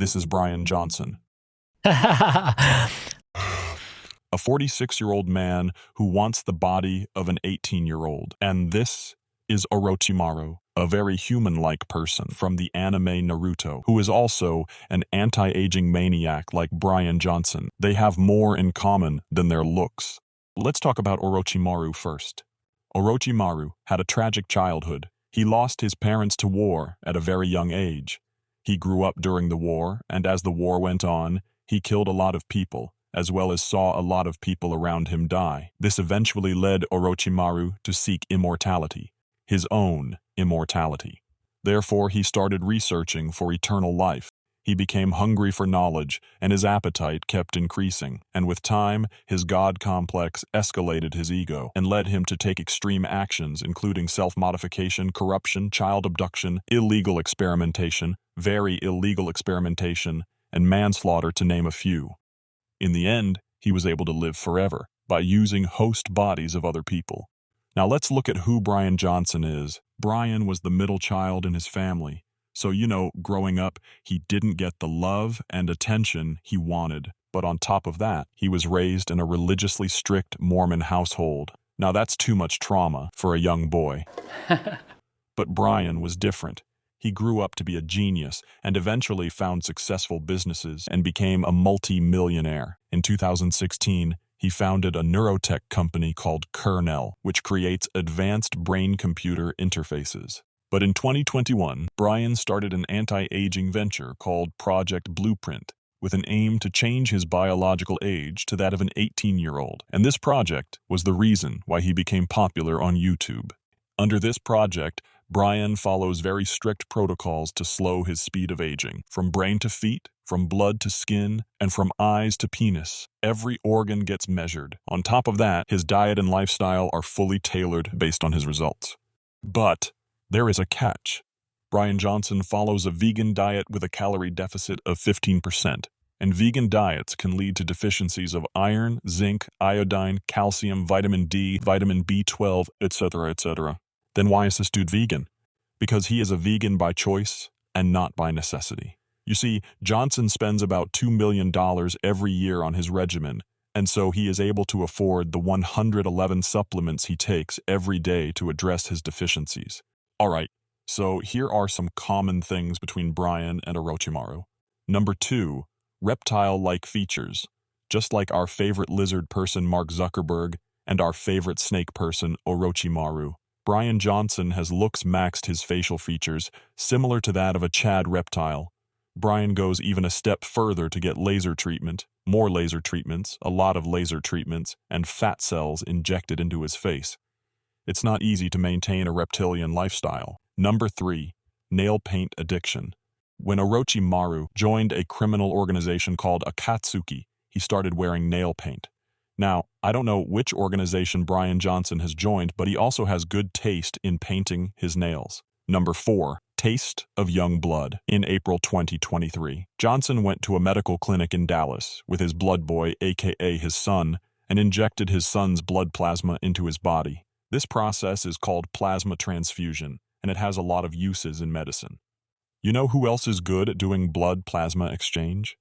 This is Bryan Johnson, I a 46-year-old man who wants the body of an 18-year-old. And this is Orochimaru, a very human-like person from the anime Naruto, who is also an anti-aging maniac like Bryan Johnson. They have more in common than their looks. Let's talk about Orochimaru first. Orochimaru had a tragic childhood. He lost his parents to war at a very young age. He grew up during the war, and as the war went on, he killed a lot of people, as well as saw a lot of people around him die. This eventually led Orochimaru to seek immortality, his own immortality. Therefore, he started researching for eternal life. He became hungry for knowledge, and his appetite kept increasing. And with time, his God complex escalated his ego and led him to take extreme actions, including self-modification, corruption, child abduction, illegal experimentation, very illegal experimentation, and manslaughter, to name a few. In the end, he was able to live forever by using host bodies of other people. Now let's look at who Bryan Johnson is. Bryan was the middle child in his family. So, growing up, he didn't get the love and attention he wanted. But on top of that, he was raised in a religiously strict Mormon household. Now that's too much trauma for a young boy. But Bryan was different. He grew up to be a genius and eventually found successful businesses and became a multi-millionaire. In 2016, he founded a neurotech company called Kernel, which creates advanced brain-computer interfaces. But in 2021, Bryan started an anti-aging venture called Project Blueprint, with an aim to change his biological age to that of an 18-year-old. And this project was the reason why he became popular on YouTube. Under this project, Bryan follows very strict protocols to slow his speed of aging. From brain to feet, from blood to skin, and from eyes to penis, every organ gets measured. On top of that, his diet and lifestyle are fully tailored based on his results. But there is a catch. Bryan Johnson follows a vegan diet with a calorie deficit of 15%, and vegan diets can lead to deficiencies of iron, zinc, iodine, calcium, vitamin D, vitamin B12, etc., etc. Then why is this dude vegan? Because he is a vegan by choice and not by necessity. You see, Johnson spends about $2 million every year on his regimen, and so he is able to afford the 111 supplements he takes every day to address his deficiencies. Alright, so here are some common things between Bryan and Orochimaru. Number 2, reptile-like features. Just like our favorite lizard person Mark Zuckerberg and our favorite snake person Orochimaru, Bryan Johnson has looks maxed his facial features, similar to that of a Chad reptile. Bryan goes even a step further to get laser treatment, more laser treatments, a lot of laser treatments, and fat cells injected into his face. It's not easy to maintain a reptilian lifestyle. Number 3, nail paint addiction. When Orochimaru joined a criminal organization called Akatsuki, he started wearing nail paint. Now, I don't know which organization Bryan Johnson has joined, but he also has good taste in painting his nails. Number 4, taste of young blood. In April 2023, Johnson went to a medical clinic in Dallas with his blood boy, aka his son, and injected his son's blood plasma into his body. This process is called plasma transfusion, and it has a lot of uses in medicine. You know who else is good at doing blood plasma exchange?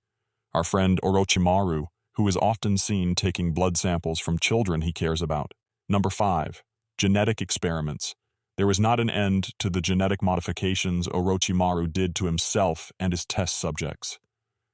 Our friend Orochimaru, who is often seen taking blood samples from children he cares about. Number 5, genetic experiments. There was not an end to the genetic modifications Orochimaru did to himself and his test subjects.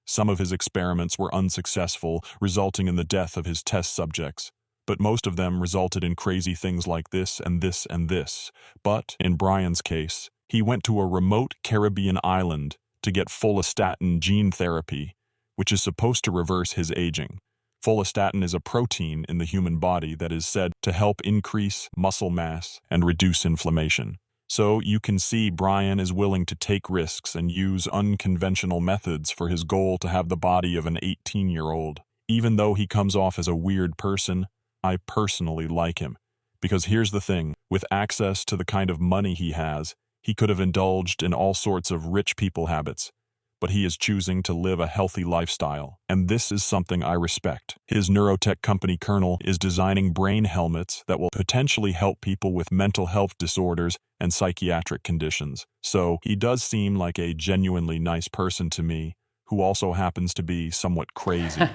Some of his experiments were unsuccessful, resulting in the death of his test subjects. But most of them resulted in crazy things like this and this and this. But, in Bryan's case, he went to a remote Caribbean island to get follistatin gene therapy, which is supposed to reverse his aging. Follistatin is a protein in the human body that is said to help increase muscle mass and reduce inflammation. So you can see Bryan is willing to take risks and use unconventional methods for his goal to have the body of an 18-year-old. Even though he comes off as a weird person, I personally like him. Because here's the thing, with access to the kind of money he has, he could have indulged in all sorts of rich people habits. But he is choosing to live a healthy lifestyle, and this is something I respect. His neurotech company Kernel is designing brain helmets that will potentially help people with mental health disorders and psychiatric conditions. So he does seem like a genuinely nice person to me, who also happens to be somewhat crazy.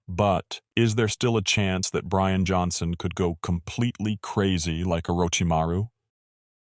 But is there still a chance that Bryan Johnson could go completely crazy like Orochimaru?